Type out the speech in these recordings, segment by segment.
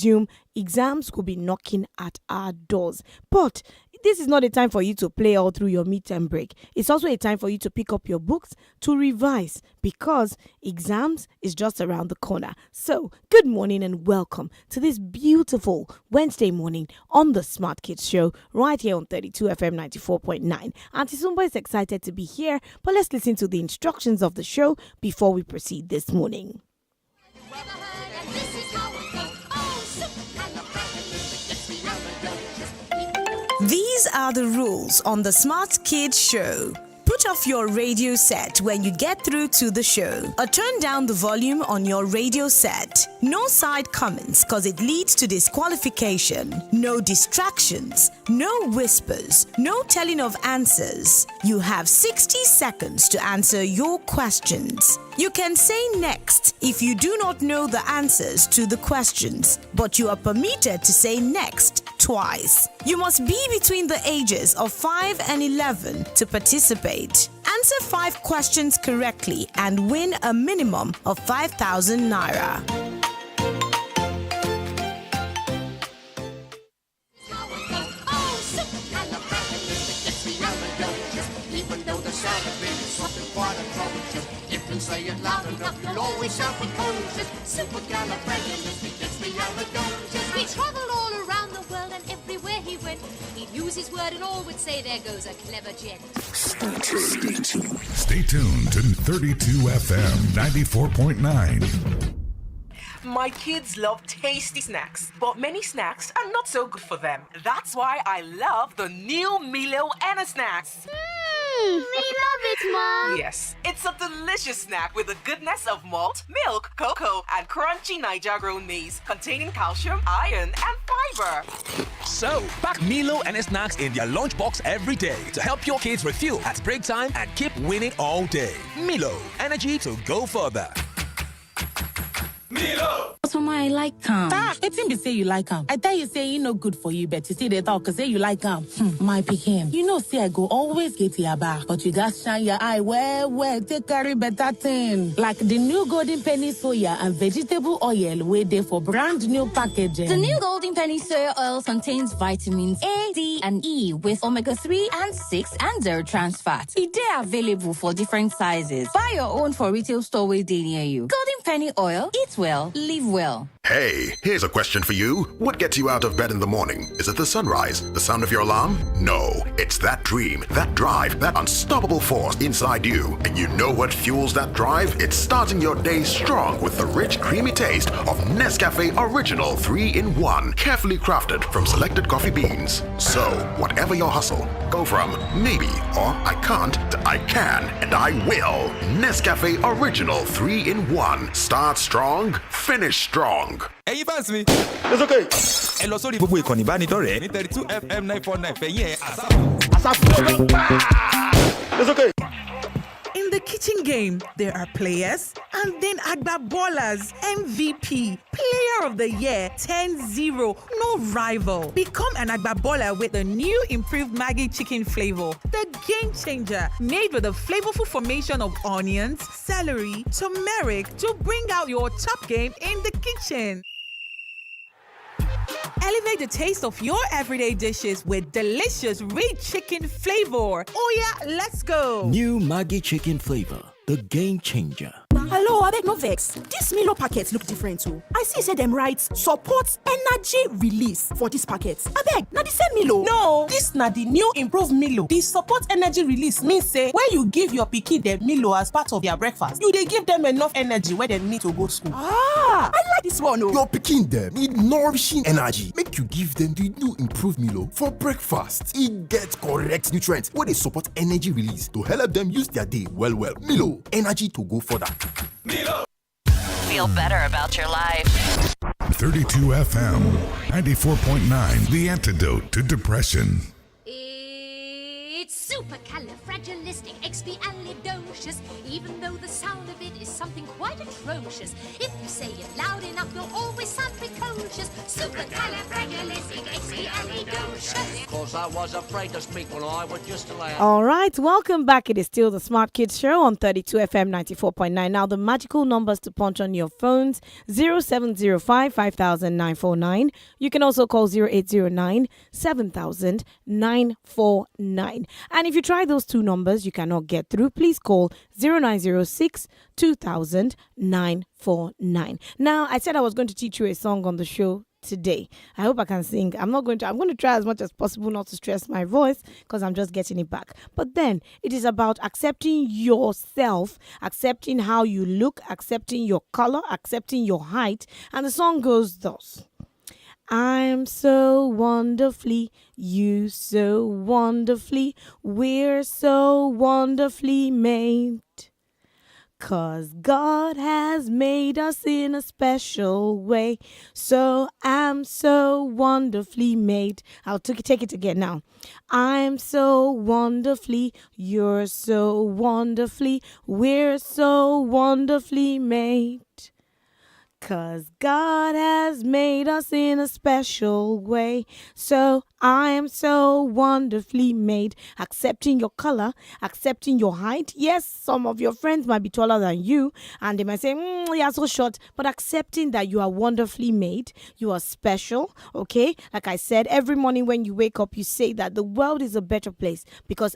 resume, exams will be knocking at our doors. But this is not a time for you to play all through your midterm break. It's also a time for you to pick up your books to revise because exams is just around the corner. So, good morning and welcome to this beautiful Wednesday morning on the Smart Kids Show right here on 32 FM 94.9. Auntie SUMBO is excited to be here, but let's listen to the instructions of the show before we proceed this morning. These are the rules on the Smart Kids Show. Put off your radio set when you get through to the show, or turn down the volume on your radio set. No side comments cause it leads to disqualification. No distractions, no whispers, no telling of answers. You have 60 seconds to answer your questions. You can say next if you do not know the answers to the questions, but you are permitted to say next twice. You must be between the ages of 5 and 11 to participate. Answer 5 questions correctly and win a minimum of 5,000 naira. Say it loud enough, you'll always sound precocious. Supercalifragilisticexpialidocious. He travelled all around the world and everywhere he went, he'd use his word and all would say, there goes a clever gent. Stay tuned to 32 FM 94.9. My kids love tasty snacks, but many snacks are not so good for them. That's why I love the new Milo Anna snacks. We love it, Mom. Yes, it's a delicious snack with the goodness of malt, milk, cocoa, and crunchy Niger-grown maize, containing calcium, iron, and fiber. So, pack Milo and his snacks in their lunchbox every day to help your kids refuel at break time and keep winning all day. Milo, energy to go further. Milo! I like calm. It's him to say you like calm. I tell you, say you no good for you, but you see they talk, say you like calm. My pikin. You know, say I go always get your back, but you got shine your eye well, take carry better thing. Like the new Golden Penny soya and vegetable oil, where they for brand new packaging. The new Golden Penny soya oil contains vitamins A, D, and E with omega-3 and 6 and 0 trans fat. They are available for different sizes. Buy your own for retail store where they near you. Golden Penny oil, eat well, live well. Hey, here's a question for you. What gets you out of bed in the morning? Is it the sunrise? The sound of your alarm? No, it's that dream, that drive, that unstoppable force inside you. And you know what fuels that drive? It's starting your day strong with the rich, creamy taste of Nescafe Original 3-in-1, carefully crafted from selected coffee beans. So, whatever your hustle, go from maybe or I can't to I can and I will. Nescafe Original 3-in-1. Start strong, finish strong. Hey, you fancy me? It's okay. And also, the boy Connie Bani Tore, 32 FM 949 for yeah. It's okay. In the kitchen game, there are players and then Agba Ballers, MVP, Player of the Year, 10-0, no rival. Become an Agba Baller with the new improved Maggi chicken flavor, the game changer, made with a flavorful formation of onions, celery, turmeric to bring out your top game in the kitchen. Elevate the taste of your everyday dishes with delicious rich chicken flavor. Oh yeah, let's go. New Maggi chicken flavor, the game changer. Hello, abeg no vex. This Milo packet look different too. I see say them write support energy release for this packet. Abeg, na the same Milo. No, this na the new improved Milo. The support energy release means say when you give your pikin dem Milo as part of their breakfast, you dey give them enough energy when they need to go school. Ah, I like this one. Your pikin dem need nourishing energy. Make you give them the new improved Milo for breakfast. It gets correct nutrients where they support energy release to help them use their day well. Milo, energy to go further. Milo. Feel better about your life. 32 FM 94.9, the antidote to depression. It's supercalifragilisticexpialidocious, even though the sound of it is something quite atrocious. If you say it loud enough, you'll always sound precocious. Supercalifragilisticexpialidocious. Cause because I was afraid to speak when I was just a lad. All right, welcome back. It is still the Smart Kids Show on 32 FM 94.9. Now, the magical numbers to punch on your phones, 0705 5,949. You can also call 0809 7,949. And if you try those two numbers, you cannot get through, please call 0906 2,949. Now, I said I was going to teach you a song on the show today. I hope I can sing. I'm going to try as much as possible not to stress my voice because I'm just getting it back. But then it is about accepting yourself, accepting how you look, accepting your color, accepting your height. And the song goes thus. I'm so wonderfully, you so wonderfully, we're so wonderfully made. 'Cause God has made us in a special way. So I'm so wonderfully made. I'll take it again now. I'm so wonderfully, you're so wonderfully, we're so wonderfully made. 'Cause God has made us in a special way. So I am so wonderfully made. Accepting your color, accepting your height. Yes, some of your friends might be taller than you and they might say, you're so short. But accepting that you are wonderfully made, you are special, okay? Like I said, every morning when you wake up, you say that the world is a better place because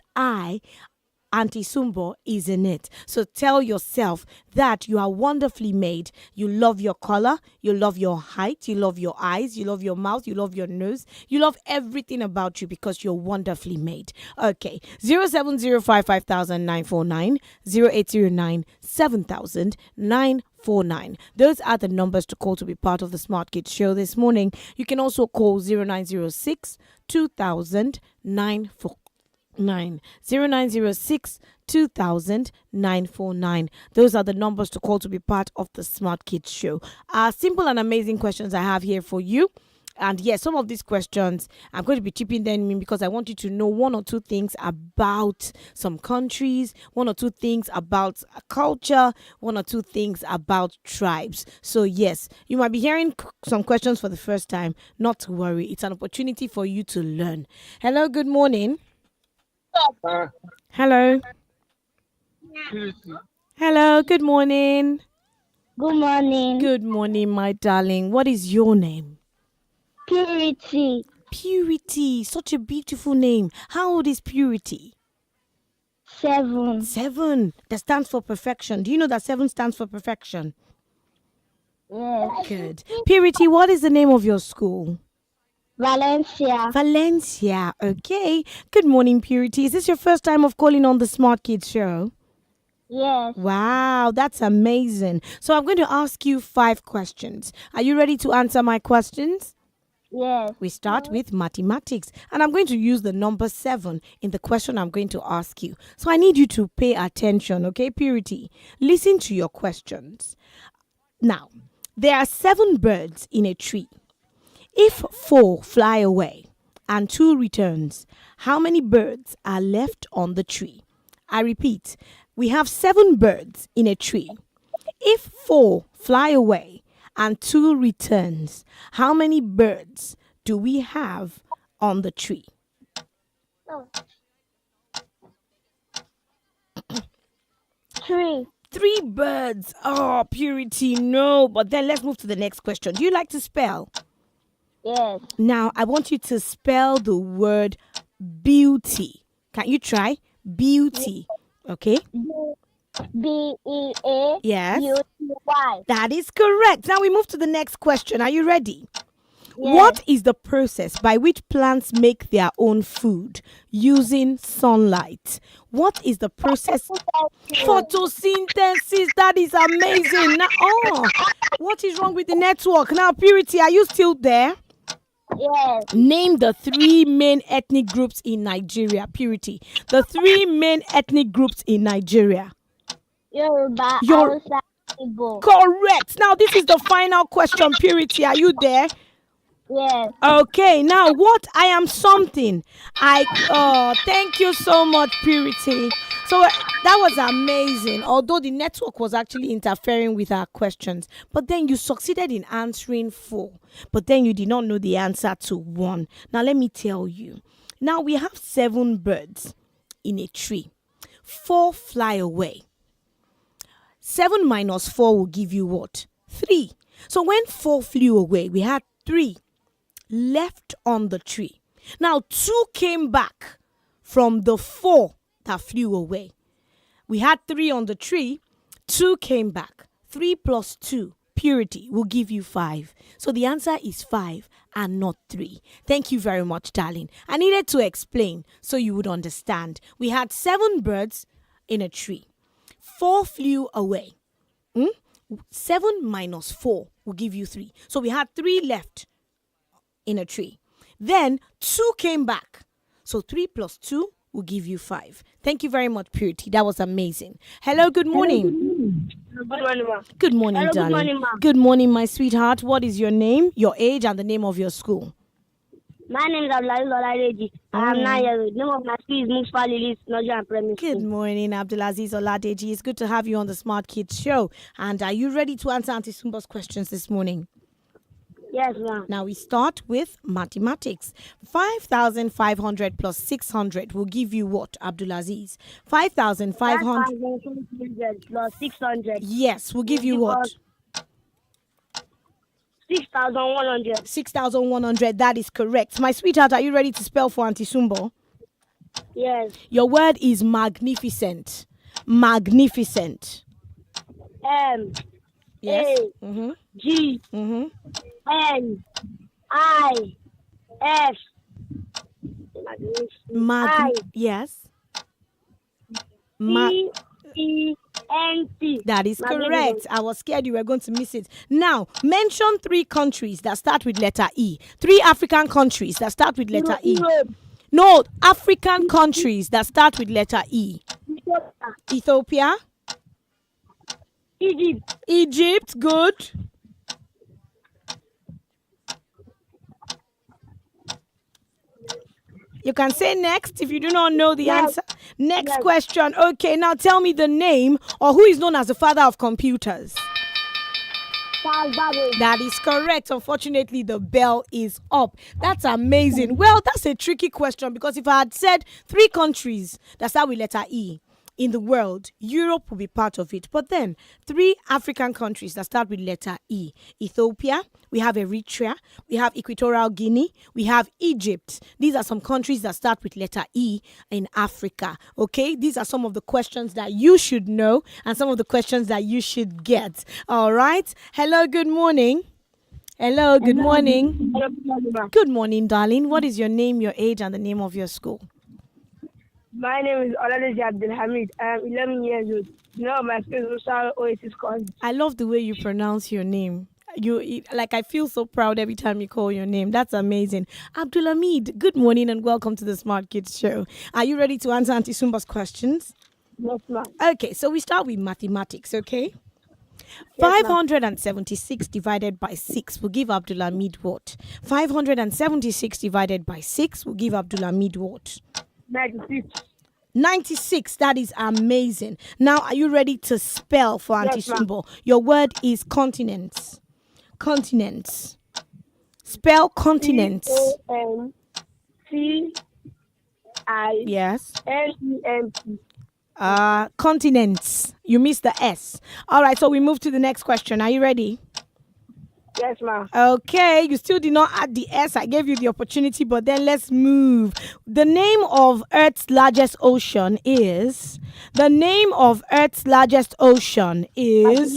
Aunty SUMBO is in it. So tell yourself that you are wonderfully made. You love your color, you love your height, you love your eyes, you love your mouth, you love your nose, you love everything about you because you're wonderfully made. Okay, 0705 5,949, 0809 7,949. Those are the numbers to call to be part of the Smart Kids Show this morning. You can also call 0906 200949. 0906 200949. Those are the numbers to call to be part of the Smart Kids Show. Simple and amazing questions I have here for you. And yes, some of these questions, I'm going to be chipping them in because I want you to know one or two things about some countries, one or two things about culture, one or two things about tribes. So yes, you might be hearing some questions for the first time. Not to worry. It's an opportunity for you to learn. Hello, good morning. Hello. Hello, good morning. Good morning. Good morning, my darling. What is your name? Purity. Purity, such a beautiful name. How old is Purity? 7. 7. That stands for perfection. Do you know that 7 stands for perfection? Yes. Good. Purity, what is the name of your school? Valencia. Valencia. Okay. Good morning, Purity. Is this your first time of calling on the Smart Kids Show? Yes. Wow, that's amazing. So I'm going to ask you 5 questions. Are you ready to answer my questions? Yes. We start with mathematics, and I'm going to use the number 7 in the question I'm going to ask you. So I need you to pay attention, okay, Purity? Listen to your questions. Now, there are 7 birds in a tree. If 4 fly away and 2 returns, how many birds are left on the tree? I repeat, we have 7 birds in a tree. If 4 fly away and 2 returns, how many birds do we have on the tree? 3. 3 birds. Oh, Purity, no. But then let's move to the next question. Do you like to spell? Yes. Now, I want you to spell the word beauty. Can you try? Beauty. Okay? B-E-A. Yes. U-T-Y. That is correct. Now we move to the next question. Are you ready? Yes. What is the process by which plants make their own food using sunlight? What is the process? Photosynthesis. That is amazing. Now, what is wrong with the network? Now, Purity, are you still there? Yes. Name the 3 main ethnic groups in Nigeria. Purity. The 3 main ethnic groups in Nigeria. Yoruba, Hausa, Igbo. Correct. Now, this is the final question, Purity. Are you there? Yes. Okay, now what? I am something. Thank you so much, Purity. So that was amazing. Although the network was actually interfering with our questions, but then you succeeded in answering 4. But then you did not know the answer to 1. Now let me tell you. Now we have 7 birds in a tree. 4 fly away. 7 minus 4 will give you what? 3. So when 4 flew away, we had 3 left on the tree. Now 2 came back from the 4 that flew away. We had 3 on the tree, 2 came back. 3 plus 2, purity, will give you 5. So the answer is 5 and not 3. Thank you very much, darling. I needed to explain so you would understand. We had 7 birds in a tree. 4 flew away. 7 minus 4 will give you 3. So we had 3 left in a tree. Then 2 came back. So 3 plus 2 will give you 5. Thank you very much, Purity. That was amazing. Hello, good morning. Good morning, ma. Good morning, Hello, darling. good morning, ma. Good morning, my sweetheart. What is your name, your age, and the name of your school? My name is Abdulaziz Oladeji. I am 9 years old. Name of my school is Municipal Lilies Nigerian Primary School. Good morning, Abdulaziz Oladeji. It's good to have you on the Smart Kids Show. And are you ready to answer Auntie Sumbo's questions this morning? Yes, ma'am. Now we start with mathematics. 5,500 plus 600 will give you what, Abdulaziz? 5,500 plus 600. Yes, will give you what? 6,100. 6,100. That is correct. My sweetheart, are you ready to spell for Auntie Sumbo? Yes. Your word is magnificent. Magnificent. M. Yes. A. G. N. I. F. Yes. E-E-N-T. That is correct. I was scared you were going to miss it. Now, mention 3 countries that start with letter E. 3 African countries that start with letter E. No, African countries that start with letter E. Ethiopia. Egypt. Egypt, good. You can say next if you do not know the answer. Next question. Okay, now tell me the name or who is known as the father of computers. That is correct. Unfortunately, the bell is up. That's amazing. Well, that's a tricky question because if I had said 3 countries that start with letter E in the world, Europe will be part of it. But then 3 African countries that start with letter E. Ethiopia, we have Eritrea, we have Equatorial Guinea, we have Egypt. These are some countries that start with letter E in Africa. Okay, these are some of the questions that you should know and some of the questions that you should get. All right. Hello, good morning. Hello, good morning. Good morning, darling. What is your name, your age, and the name of your school? My name is Oladeji Abdulhamid. I am 11 years old. You know my school is Oasis College. I love the way you pronounce your name. I feel so proud every time you call your name. That's amazing. Abdulhamid, good morning and welcome to the Smart Kids Show. Are you ready to answer Auntie Sumba's questions? Yes, ma'am. Okay, so we start with mathematics, okay? Yes, 576 divided by 6 will give Abdulhamid what? 576 divided by 6 will give Abdulhamid what? 96. 96, that is amazing. Now, are you ready to spell for Auntie Sumbo? Your word is continents. Continents. Spell continents. C-O-N-T-I. Yes. N-E-N-T. Continents. You missed the S. All right, so we move to the next question. Are you ready? Yes, ma'am. Okay, you still did not add the S. I gave you the opportunity, but then let's move. The name of Earth's largest ocean is...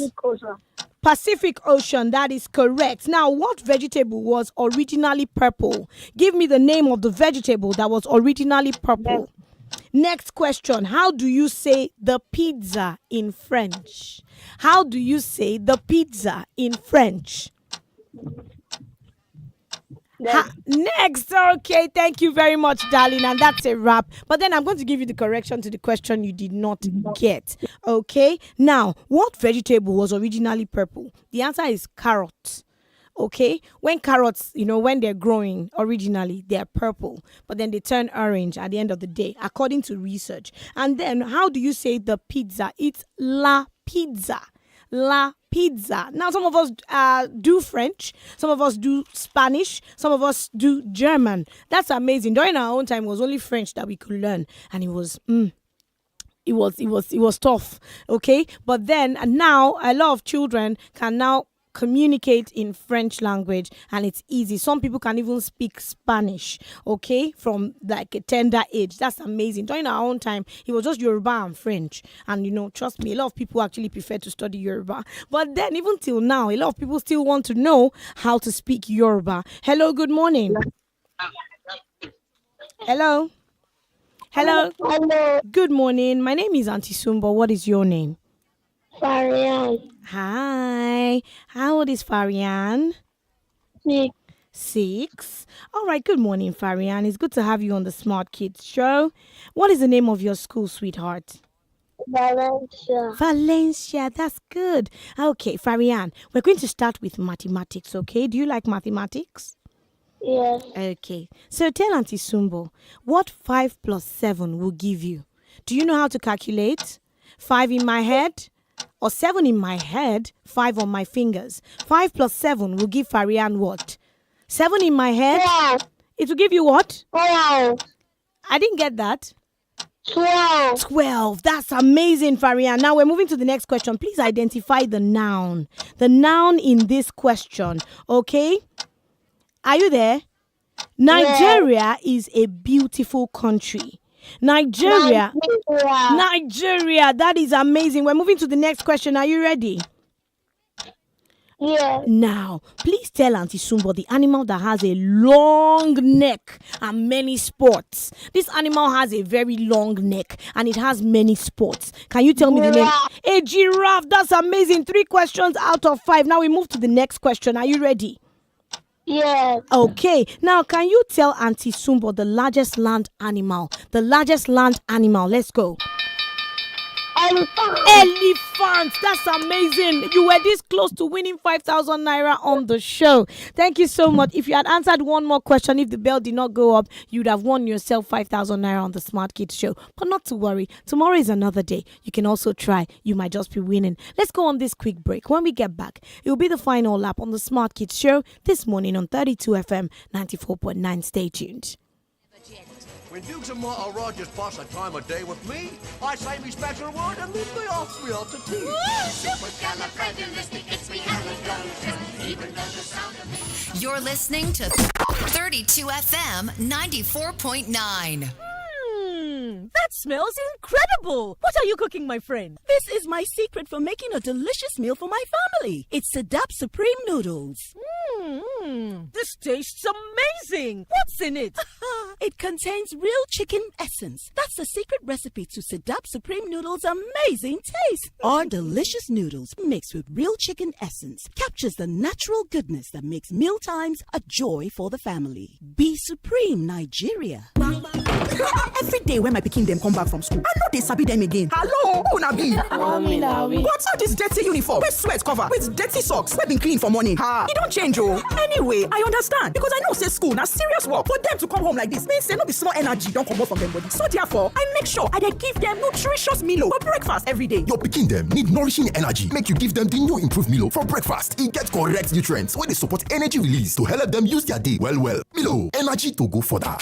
Pacific Ocean. Pacific Ocean, that is correct. Now, what vegetable was originally purple? Give me the name of the vegetable that was originally purple. Next question. How do you say the pizza in French? How do you say the pizza in French? Next. Okay, thank you very much, darling, and that's a wrap. But then I'm going to give you the correction to the question you did not get. Okay, now what vegetable was originally purple? The answer is carrot. Okay, when carrots, when they're growing originally, they're purple, but then they turn orange at the end of the day, according to research. And then how do you say the pizza? It's la pizza. La pizza. Now, some of us do French, some of us do Spanish, some of us do German. That's amazing. During our own time, it was only French that we could learn, and it was tough. Okay, but then and now a lot of children can now communicate in French language, and it's easy. Some people can even speak Spanish, okay, from like a tender age. That's amazing. During our own time, it was just Yoruba and French, and trust me, a lot of people actually prefer to study Yoruba. But then even till now, a lot of people still want to know how to speak Yoruba. Hello, good morning. Hello. Good morning. My name is Auntie Sumbo. What is your name? Farian. Hi. How old is Farian? 6. All right. Good morning, Farian. It's good to have you on the Smart Kids Show. What is the name of your school, sweetheart? Valencia. That's good. Okay, Farian, we're going to start with mathematics, okay? Do you like mathematics? Yes. Okay. So tell Auntie Sumbo, what 5 plus 7 will give you? Do you know how to calculate? 5 in my head? Or 7 in my head, 5 on my fingers. 5 plus 7 will give Farian what? 7 in my head? 12. It will give you what? 12. I didn't get that. 12. 12. That's amazing, Farian. Now we're moving to the next question. Please identify the noun. The noun in this question. Okay? Are you there? Nigeria is a beautiful country. Nigeria, that is amazing. We're moving to the next question. Are you ready? Yeah. Now, please tell Auntie Sumbo the animal that has a long neck and many spots. This animal has a very long neck and it has many spots. Can you tell me the name? A giraffe. That's amazing. 3 questions out of 5. Now we move to the next question. Are you ready? Yes. Okay. Now, can you tell Auntie Sumbo the largest land animal? The largest land animal. Let's go. Elephant. That's amazing. You were this close to winning 5,000 naira on the show. Thank you so much. If you had answered one more question, if the bell did not go up, you'd have won yourself 5,000 naira on the Smart Kids Show. But not to worry. Tomorrow is another day. You can also try. You might just be winning. Let's go on this quick break. When we get back, it will be the final lap on the Smart Kids Show this morning on 32 FM 94.9. Stay tuned. When Dukes and Martha Rogers pass a time of day with me, I say me special word and leave me off me out to tea. You're listening to 32 FM 94.9. That smells incredible. What are you cooking, my friend? This is my secret for making a delicious meal for my family. It's Sedap Supreme Noodles. This tastes amazing. What's in it? It contains real chicken essence. That's the secret recipe to Sedap Supreme Noodles' amazing taste. Our delicious noodles mixed with real chicken essence captures the natural goodness that makes mealtimes a joy for the family. Be Supreme, Nigeria. Every day when my pikin dem come back from school, I know they sabi them again. Hello, who na be? What's all this dirty uniform? With sweat cover, with dirty socks, wey been clean for morning. You don't change, oh. Anyway, I understand because I know say school na serious work. For them to come home like this means say no be small energy don't come out from them body. So therefore, I make sure I dey give them nutritious Milo for breakfast every day. Your pikin dem need nourishing energy. Make you give them the new improved Milo for breakfast. It get correct nutrients where they support energy release to help them use their day well. Milo, energy to go further.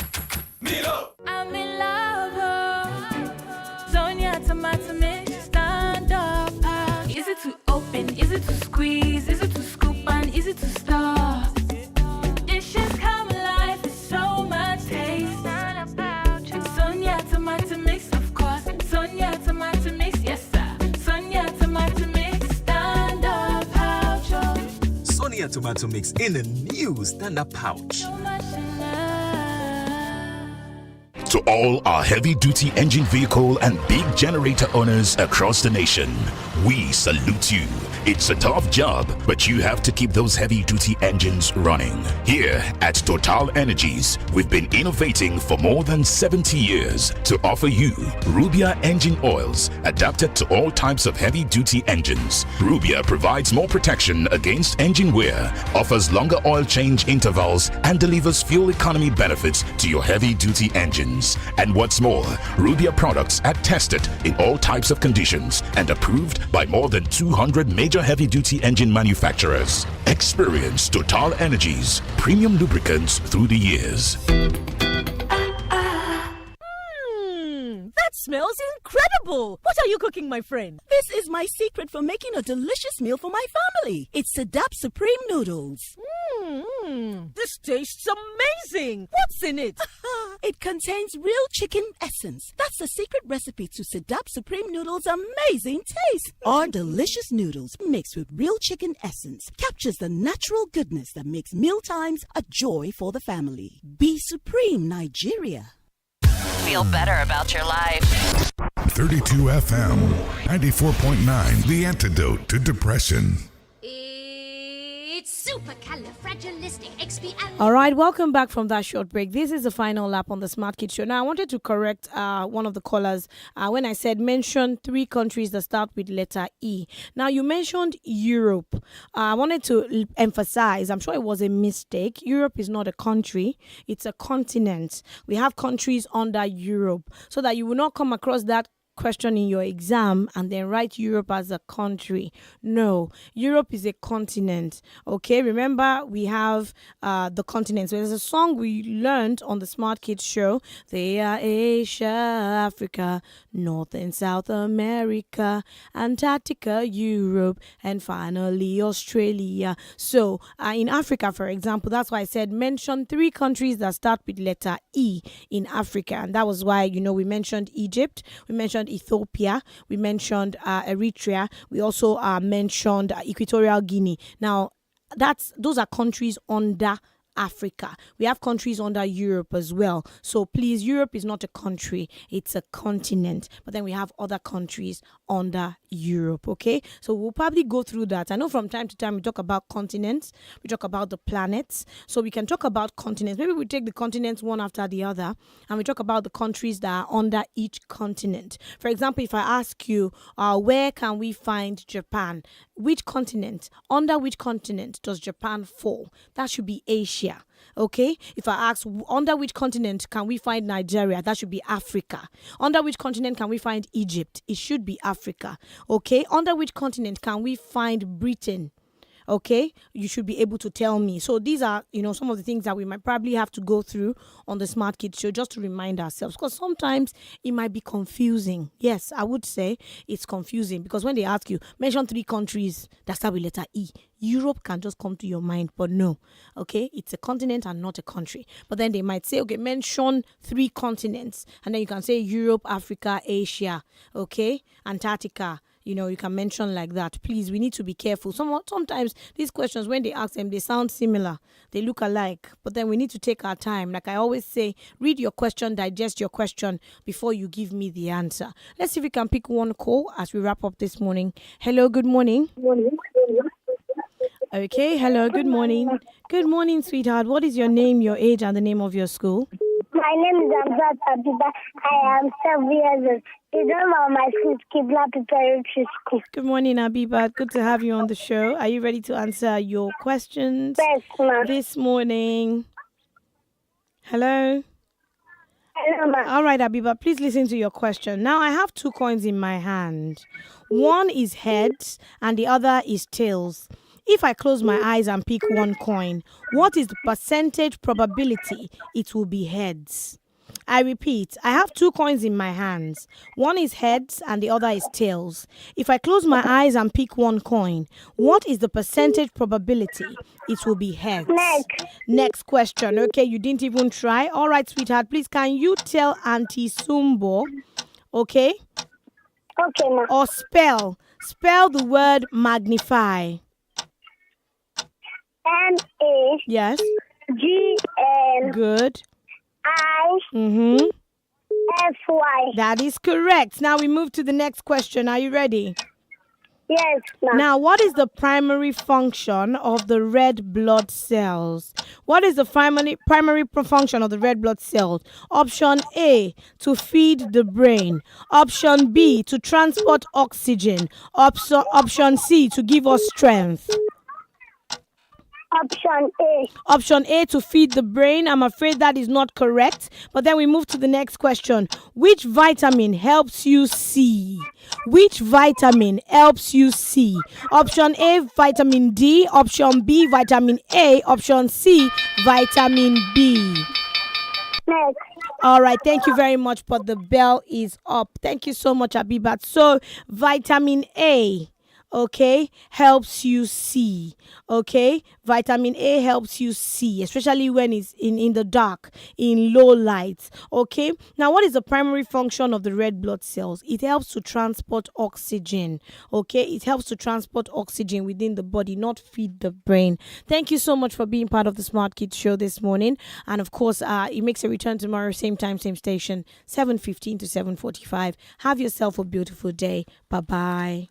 Milo. I'm in love. Sonia tomato mix, stand up. Is it to open? Is it to squeeze? Is it to scoop and is it to stir? Dishes come alive with so much taste. Sonia tomato mix, of course. Sonia tomato mix, yes sir. Sonia tomato mix, stand up pouch. Sonia tomato mix in a new stand-up pouch. So much in love. To all our heavy-duty engine vehicle and big generator owners across the nation, we salute you. It's a tough job, but you have to keep those heavy-duty engines running. Here at Total Energies, we've been innovating for more than 70 years to offer you Rubia engine oils adapted to all types of heavy-duty engines. Rubia provides more protection against engine wear, offers longer oil change intervals, and delivers fuel economy benefits to your heavy-duty engines. And what's more, Rubia products are tested in all types of conditions and approved by more than 200 major heavy-duty engine manufacturers. Experience Total Energy's premium lubricants through the years. That smells incredible! What are you cooking, my friend? This is my secret for making a delicious meal for my family. It's 𝐶𝐸 Supreme Noodles. This tastes amazing! What's in it? It contains real chicken essence. That's the secret recipe to 𝐶𝐸 Supreme Noodles' amazing taste. Our delicious noodles mixed with real chicken essence captures the natural goodness that makes mealtimes a joy for the family. Be Supreme, Nigeria. Feel better about your life. 32 FM, 94.9, the antidote to depression. It's supercalifragilisticexpialidocious. All right, welcome back from that short break. This is the final lap on the Smartkids Show. Now, I wanted to correct one of the callers when I said mention 3 countries that start with letter E. Now, you mentioned Europe. I wanted to emphasize, I'm sure it was a mistake. Europe is not a country. It's a continent. We have countries under Europe, so that you will not come across that question in your exam and then write Europe as a country. No, Europe is a continent. Okay, remember we have the continents. There's a song we learned on the Smartkids Show. They are Asia, Africa, North and South America, Antarctica, Europe, and finally Australia. So in Africa, for example, that's why I said mention 3 countries that start with letter E in Africa, and that was why we mentioned Egypt, we mentioned Ethiopia, we mentioned Eritrea, we also mentioned Equatorial Guinea. Now, those are countries under Africa. We have countries under Europe as well. So please, Europe is not a country, it's a continent. But then we have other countries under Europe, okay? So we'll probably go through that. I know from time to time we talk about continents, we talk about the planets. So we can talk about continents. Maybe we take the continents one after the other and we talk about the countries that are under each continent. For example, if I ask you, where can we find Japan? Which continent? Under which continent does Japan fall? That should be Asia. Okay, if I ask under which continent can we find Nigeria, that should be Africa. Under which continent can we find Egypt? It should be Africa. Okay, under which continent can we find Britain? Okay, you should be able to tell me. So these are, some of the things that we might probably have to go through on the Smartkids Show just to remind ourselves, because sometimes it might be confusing. Yes, I would say it's confusing because when they ask you, mention 3 countries that start with letter E, Europe can just come to your mind, but no. Okay, it's a continent and not a country. But then they might say, okay, mention 3 continents, and then you can say Europe, Africa, Asia, okay, Antarctica. You can mention like that. Please, we need to be careful. Sometimes these questions, when they ask them, they sound similar. They look alike. But then we need to take our time. Like I always say, read your question, digest your question before you give me the answer. Let's see if we can pick one call as we wrap up this morning. Hello, good morning. Okay, hello, good morning. Good morning, sweetheart. What is your name, your age, and the name of your school? My name is Amzat Abiba. I am 7 years old. The name of my school is 𝐾𝐈𝐒 Preparatory School. Good morning, Abiba. Good to have you on the show. Are you ready to answer your questions this morning? Hello? Hello, ma'am. All right, Abiba, please listen to your question. Now, I have 2 coins in my hand. One is heads and the other is tails. If I close my eyes and pick one coin, what is the percentage probability it will be heads? I repeat, I have 2 coins in my hands. One is heads and the other is tails. If I close my eyes and pick one coin, what is the percentage probability it will be heads? Next question. Okay, you didn't even try. All right, sweetheart, please can you tell Auntie SUMBO, okay? Okay, ma'am. Or spell the word magnify. M-A. Yes. G-N. Good. I. F-Y. That is correct. Now we move to the next question. Are you ready? Yes, ma'am. Now, what is the primary function of the red blood cells? What is the primary function of the red blood cells? Option A, to feed the brain. Option B, to transport oxygen. Option C, to give us strength. Option A. Option A, to feed the brain. I'm afraid that is not correct. But then we move to the next question. Which vitamin helps you see? Which vitamin helps you see? Option A, vitamin D. Option B, vitamin A. Option C, vitamin B. Next. All right, thank you very much, but the bell is up. Thank you so much, Abibat. So, vitamin A, okay, helps you see, okay? Vitamin A helps you see, especially when it's in the dark, in low light, okay? Now, what is the primary function of the red blood cells? It helps to transport oxygen, okay? It helps to transport oxygen within the body, not feed the brain. Thank you so much for being part of the Smart Kids Show this morning. And of course, it makes a return tomorrow, same time, same station, 7:15 to 7:45. Have yourself a beautiful day. Bye-bye.